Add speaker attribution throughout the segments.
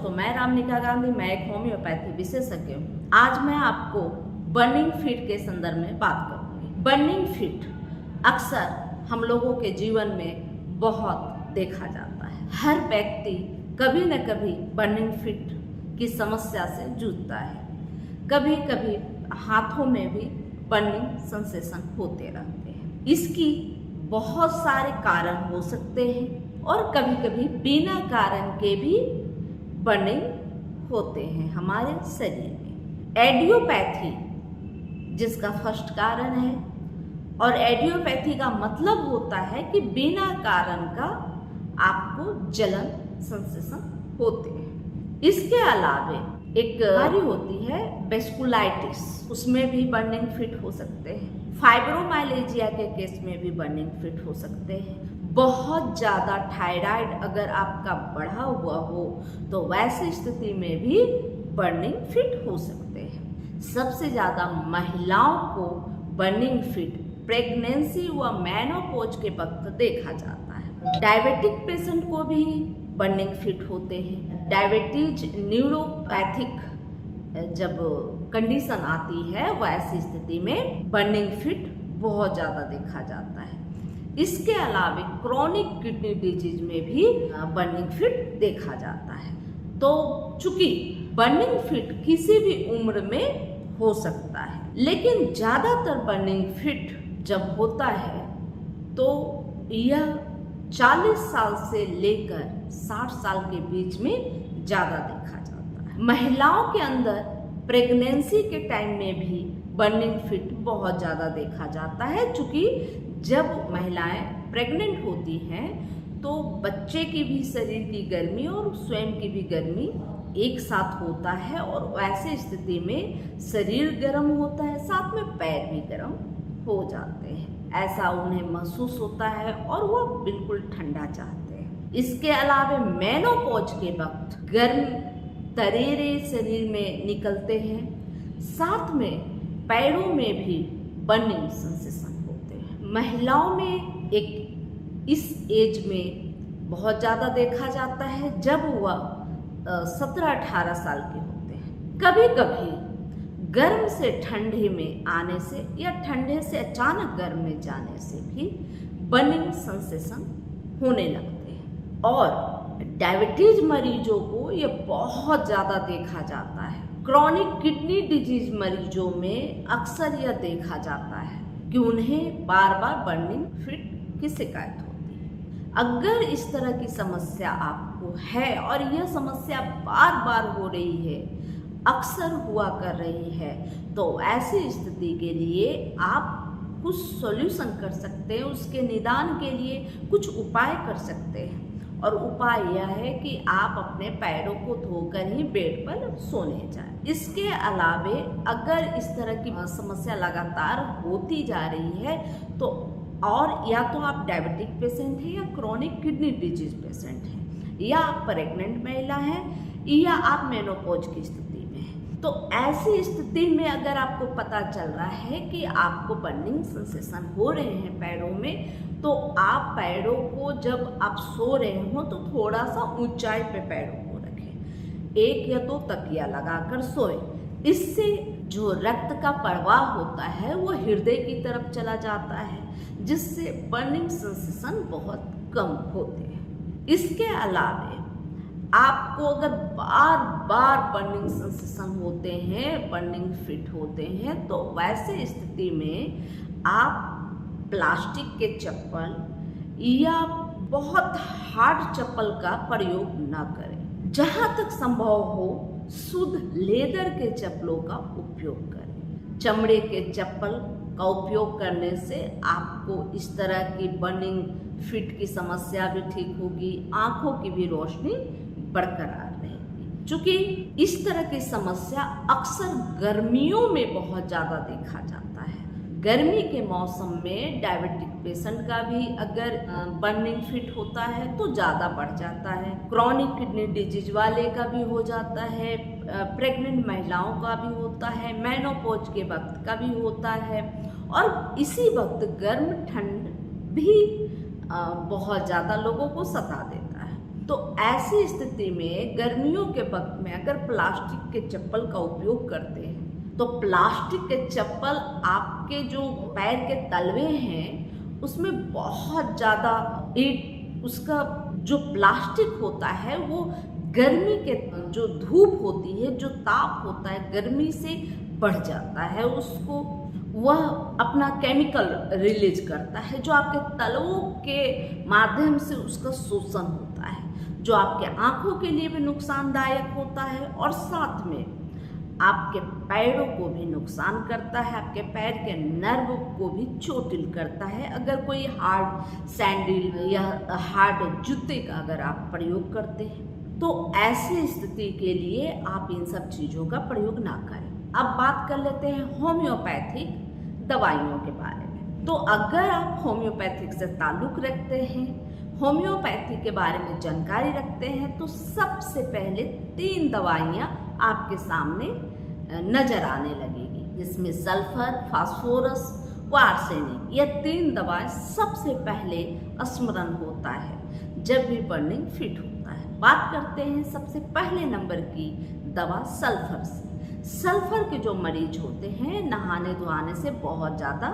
Speaker 1: दोस्तों, मैं रामनिका गांधी, मैं एक होम्योपैथी विशेषज्ञ हूँ। आज मैं आपको बर्निंग फीट के संदर्भ में बात करूँगी। बर्निंग फीट अक्सर हम लोगों के जीवन में बहुत देखा जाता है। हर व्यक्ति कभी न कभी बर्निंग फीट की समस्या से जूझता है। कभी कभी हाथों में भी बर्निंग सेंसेशन होते रहते हैं। इसकी बहुत सारे कारण हो सकते हैं और कभी कभी बिना कारण के भी बर्निंग होते हैं हमारे शरीर में। एडियोपैथी जिसका फर्स्ट कारण है, और एडियोपैथी का मतलब होता है कि बिना कारण का आपको जलन सेंसेशन होते हैं। इसके अलावा एक बीमारी होती है वेस्कुलाइटिस, उसमें भी बर्निंग फिट हो सकते हैं। फाइब्रोमाइलेजिया के केस में भी बर्निंग फिट हो सकते हैं। बहुत ज़्यादा थायराइड अगर आपका बढ़ा हुआ हो तो वैसी स्थिति में भी बर्निंग फिट हो सकते हैं। सबसे ज़्यादा महिलाओं को बर्निंग फिट प्रेगनेंसी व मेनोपॉज के वक्त देखा जाता है। डायबिटिक पेशेंट को भी बर्निंग फिट होते हैं। डायबिटीज न्यूरोपैथिक जब कंडीशन आती है वैसी स्थिति में बर्निंग फिट बहुत ज़्यादा देखा जाता है। इसके अलावा क्रोनिक किडनी डिजीज में भी बर्निंग फिट देखा जाता है। तो चूंकि बर्निंग फिट किसी भी उम्र में हो सकता है, लेकिन ज़्यादातर बर्निंग फिट जब होता है तो यह 40 साल से लेकर 60 साल के बीच में ज़्यादा देखा जाता है। महिलाओं के अंदर प्रेगनेंसी के टाइम में भी बर्निंग फिट बहुत ज़्यादा देखा जाता है, क्योंकि जब महिलाएं प्रेग्नेंट होती हैं तो बच्चे की भी शरीर की गर्मी और स्वयं की भी गर्मी एक साथ होता है, और वैसे स्थिति में शरीर गर्म होता है, साथ में पैर भी गर्म हो जाते हैं। ऐसा उन्हें महसूस होता है और वो बिल्कुल ठंडा चाहते हैं। इसके अलावा मेनोपॉज के वक्त गर्म तरेरे शरीर में निकलते हैं, साथ में पैरों में भी बर्निंग सेंसेशन होते हैं। महिलाओं में एक इस एज में बहुत ज़्यादा देखा जाता है जब वह 17-18 साल के होते हैं। कभी कभी गर्म से ठंडे में आने से या ठंडे से अचानक गर्म में जाने से भी बर्निंग सेंसेशन होने लगते हैं। और डायबिटीज मरीजों को यह बहुत ज़्यादा देखा जाता है। क्रोनिक किडनी डिजीज मरीजों में अक्सर यह देखा जाता है कि उन्हें बार बार बर्निंग फिट की शिकायत होती है। अगर इस तरह की समस्या आपको है और यह समस्या बार बार हो रही है, अक्सर हुआ कर रही है, तो ऐसी स्थिति के लिए आप कुछ सॉल्यूशन कर सकते हैं। उसके निदान के लिए कुछ उपाय कर सकते हैं, और उपाय यह है कि आप अपने पैरों को धोकर ही बेड पर सोने जाएं। इसके अलावे अगर इस तरह की समस्या लगातार होती जा रही है तो और या तो आप डायबिटिक पेशेंट हैं, या क्रोनिक किडनी डिजीज पेशेंट हैं, या आप प्रेग्नेंट महिला हैं, या आप मेनोपॉज की स्थिति में हैं, तो ऐसी स्थिति में अगर आपको पता चल रहा है कि आपको बर्निंग सेंसेशन हो रहे हैं पैरों में, तो आप पैरों को जब आप सो रहे हो तो थोड़ा सा ऊंचाई पे पैरों को रखें। एक या दो तकिया लगाकर सोएं। इससे जो रक्त का प्रवाह होता है वो हृदय की तरफ चला जाता है, जिससे बर्निंग सेंसेशन बहुत कम होते हैं। इसके अलावा आपको अगर बार बार बर्निंग सेंसेशन होते हैं, बर्निंग फिट होते हैं, तो वैसे स्थिति में आप प्लास्टिक के चप्पल या बहुत हार्ड चप्पल का प्रयोग ना करें। जहाँ तक संभव हो शुद्ध लेदर के चप्पलों का उपयोग करें। चमड़े के चप्पल का उपयोग करने से आपको इस तरह की बर्निंग फिट की समस्या भी ठीक होगी, आंखों की भी रोशनी बरकरार रहेगी। चूँकि इस तरह की समस्या अक्सर गर्मियों में बहुत ज़्यादा देखा जाता है। गर्मी के मौसम में डायबिटिक पेशेंट का भी अगर बर्निंग फिट होता है तो ज़्यादा बढ़ जाता है। क्रोनिक किडनी डिजीज वाले का भी हो जाता है, प्रेग्नेंट महिलाओं का भी होता है, मेनोपॉज के वक्त का भी होता है, और इसी वक्त गर्म ठंड भी बहुत ज़्यादा लोगों को सता देता है। तो ऐसी स्थिति में गर्मियों के वक्त में अगर प्लास्टिक के चप्पल का उपयोग करते हैं तो प्लास्टिक के चप्पल आपके जो पैर के तलवे हैं उसमें बहुत ज़्यादा उसका जो प्लास्टिक होता है वो गर्मी के जो धूप होती है, जो ताप होता है, गर्मी से बढ़ जाता है, उसको वह अपना केमिकल रिलीज करता है जो आपके तलवों के माध्यम से उसका शोषण होता है, जो आपके आंखों के लिए भी नुकसानदायक होता है और साथ में आपके पैरों को भी नुकसान करता है, आपके पैर के नर्व को भी चोटिल करता है अगर कोई हार्ड सैंडल या हार्ड जूते का अगर आप प्रयोग करते हैं। तो ऐसी स्थिति के लिए आप इन सब चीज़ों का प्रयोग ना करें। अब बात कर लेते हैं होम्योपैथिक दवाइयों के बारे में। तो अगर आप होम्योपैथिक से ताल्लुक़ रखते हैं, होम्योपैथी के बारे में जानकारी रखते हैं, तो सबसे पहले 3 दवाइयाँ आपके सामने नजर आने लगेगी, जिसमें सल्फर, फास्फोरस व आर्सेनिक, यह 3 दवाएं सबसे पहले स्मरण होता है जब भी बर्निंग फिट होता है। बात करते हैं सबसे पहले नंबर की दवा सल्फर से। सल्फर के जो मरीज होते हैं नहाने धोने से बहुत ज़्यादा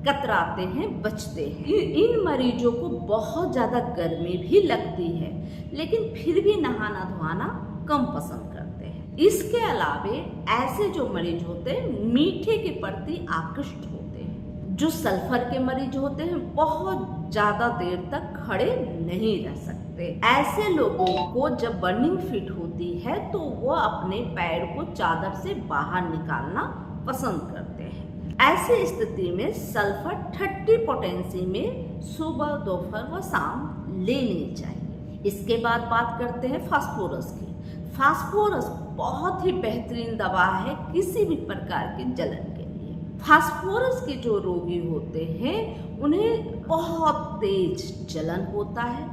Speaker 1: कतराते हैं, बचते हैं। इन मरीजों को बहुत ज़्यादा गर्मी भी लगती है लेकिन फिर भी नहाना धोना कम पसंद करते हैं। इसके अलावे ऐसे जो मरीज होते हैं मीठे के प्रति आकृष्ट होते हैं। जो सल्फर के मरीज होते हैं बहुत ज़्यादा देर तक खड़े नहीं रह सकते। ऐसे लोगों को जब बर्निंग फिट होती है तो वो अपने पैर को चादर से बाहर निकालना पसंद करते हैं। ऐसी स्थिति में सल्फर 30 पोटेंसी में सुबह, दोपहर व शाम लेनी चाहिए। इसके बाद बात करते हैं फास्फोरस की। फास्फोरस बहुत ही बेहतरीन दवा है किसी भी प्रकार के जलन के लिए। फास्फोरस के जो रोगी होते हैं उन्हें बहुत तेज जलन होता है,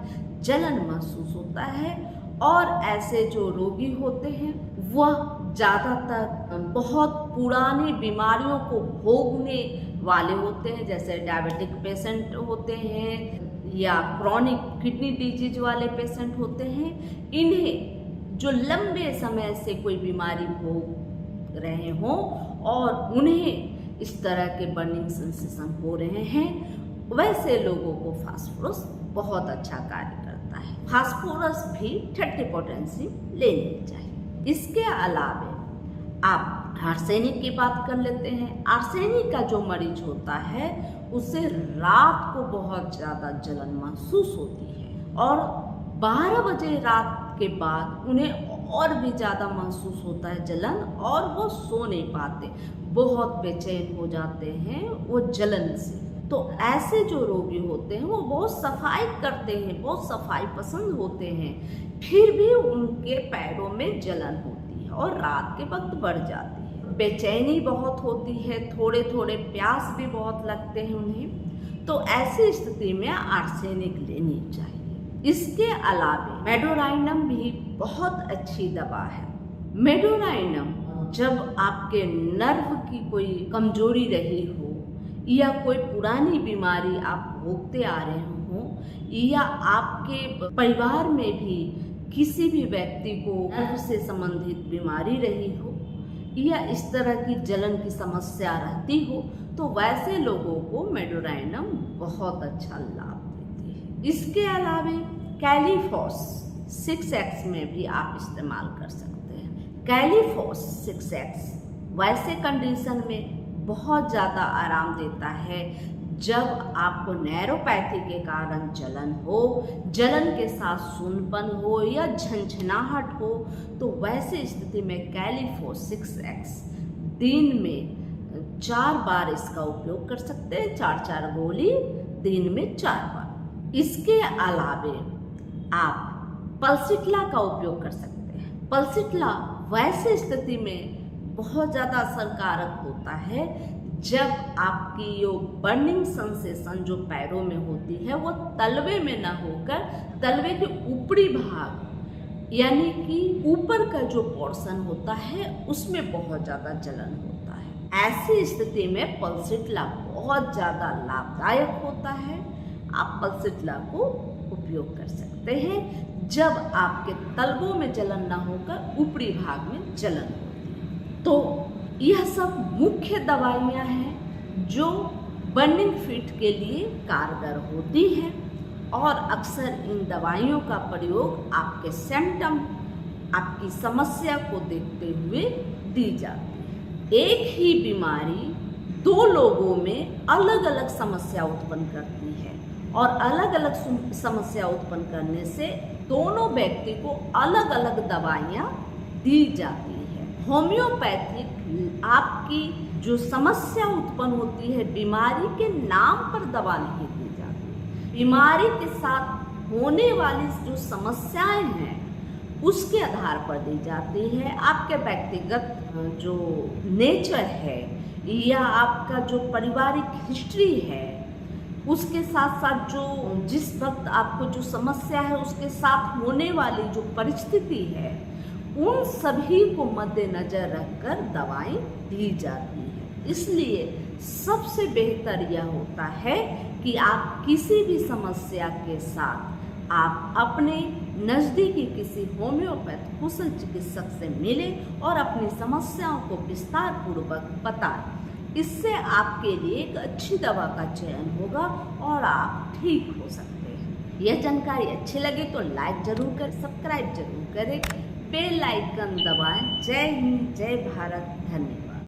Speaker 1: जलन महसूस होता है और ऐसे जो रोगी होते हैं वह ज़्यादातर बहुत पुरानी बीमारियों को भोगने वाले होते हैं, जैसे डायबिटिक पेशेंट होते हैं या क्रॉनिक किडनी डिजीज वाले पेशेंट होते हैं। इन्हें जो लंबे समय से कोई बीमारी भोग रहे हों और उन्हें इस तरह के बर्निंग सेंसेशन हो रहे हैं, वैसे लोगों को फास्फोरस बहुत अच्छा कार्य करता है। फास्फोरस भी 30 पोटेंसी लेनी चाहिए। इसके अलावे आप आर्सेनिक की बात कर लेते हैं। आर्सेनिक का जो मरीज होता है उसे रात को बहुत ज़्यादा जलन महसूस होती है और 12 बजे रात के बाद उन्हें और भी ज़्यादा महसूस होता है जलन और वो सो नहीं पाते, बहुत बेचैन हो जाते हैं वो जलन से। तो ऐसे जो रोगी होते हैं वो बहुत सफाई करते हैं, बहुत सफाई पसंद होते हैं, फिर भी उनके पैरों में जलन होती है और रात के वक्त बढ़ जाती है। बेचैनी बहुत होती है, थोड़े थोड़े प्यास भी बहुत लगते हैं उन्हें। तो ऐसी स्थिति में आर्सेनिक लेनी चाहिए। इसके अलावा मेडोराइनम भी बहुत अच्छी दवा है। मेडोराइनम जब आपके नर्व की कोई कमजोरी रही हो या कोई पुरानी बीमारी आप भोगते आ रहे हो या आपके परिवार में भी किसी भी व्यक्ति को नर्व से संबंधित बीमारी रही हो या इस तरह की जलन की समस्या रहती हो, तो वैसे लोगों को मेडोराइनम बहुत अच्छा लाभ देती है। इसके अलावा कैलीफॉस 6X में भी आप इस्तेमाल कर सकते हैं। कैलीफॉस 6X वैसे कंडीशन में बहुत ज़्यादा आराम देता है जब आपको नैरोपैथी के कारण जलन हो, जलन के साथ सूनपन हो या झंझनाहट हो, तो वैसे स्थिति में कैलीफॉस 6X दिन में 4 बार इसका उपयोग कर सकते हैं, 4-4 गोली दिन में 4 बार। इसके अलावे आप पल्सिट्ला का उपयोग कर सकते हैं। पल्सिट्ला वैसे स्थिति में बहुत ज़्यादा असरकारक होता है जब आपकी जो बर्निंग सेंसेशन जो पैरों में होती है वो तलवे में ना होकर तलवे के ऊपरी भाग यानी कि ऊपर का जो पोर्शन होता है उसमें बहुत ज़्यादा जलन होता है। ऐसी स्थिति में पल्सिट्ला बहुत ज़्यादा लाभदायक होता है। आप पल्सिट्ला को उपयोग कर सकते हैं जब आपके तलवों में जलन न होकर ऊपरी भाग में जलन होती है। तो यह सब मुख्य दवाइयाँ हैं जो बर्निंग फिट के लिए कारगर होती हैं और अक्सर इन दवाइयों का प्रयोग आपके सिम्टम, आपकी समस्या को देखते हुए दी जाती है। एक ही बीमारी दो लोगों में अलग अलग समस्या उत्पन्न करती है और अलग अलग समस्या उत्पन्न करने से दोनों व्यक्ति को अलग अलग दवाइयाँ दी जाती है। होम्योपैथिक आपकी जो समस्या उत्पन्न होती है, बीमारी के नाम पर दवा नहीं दी जाती। बीमारी के साथ होने वाली जो समस्याएं हैं उसके आधार पर दी जाती है। आपके व्यक्तिगत जो नेचर है या आपका जो पारिवारिक हिस्ट्री है, उसके साथ साथ जो जिस वक्त आपको जो समस्या है उसके साथ होने वाली जो परिस्थिति है, उन सभी को मद्देनजर रखकर दवाएं दी जाती है। इसलिए सबसे बेहतर यह होता है कि आप किसी भी समस्या के साथ आप अपने नज़दीकी किसी होम्योपैथ कुशल चिकित्सक से मिलें और अपनी समस्याओं को विस्तार पूर्वक बताएं। इससे आपके लिए एक अच्छी दवा का चयन होगा और आप ठीक हो सकते हैं। यह जानकारी अच्छी लगे तो लाइक जरूर करें, सब्सक्राइब जरूर करें, बेल आइकन दबाएं। जय हिंद, जय भारत, धन्यवाद।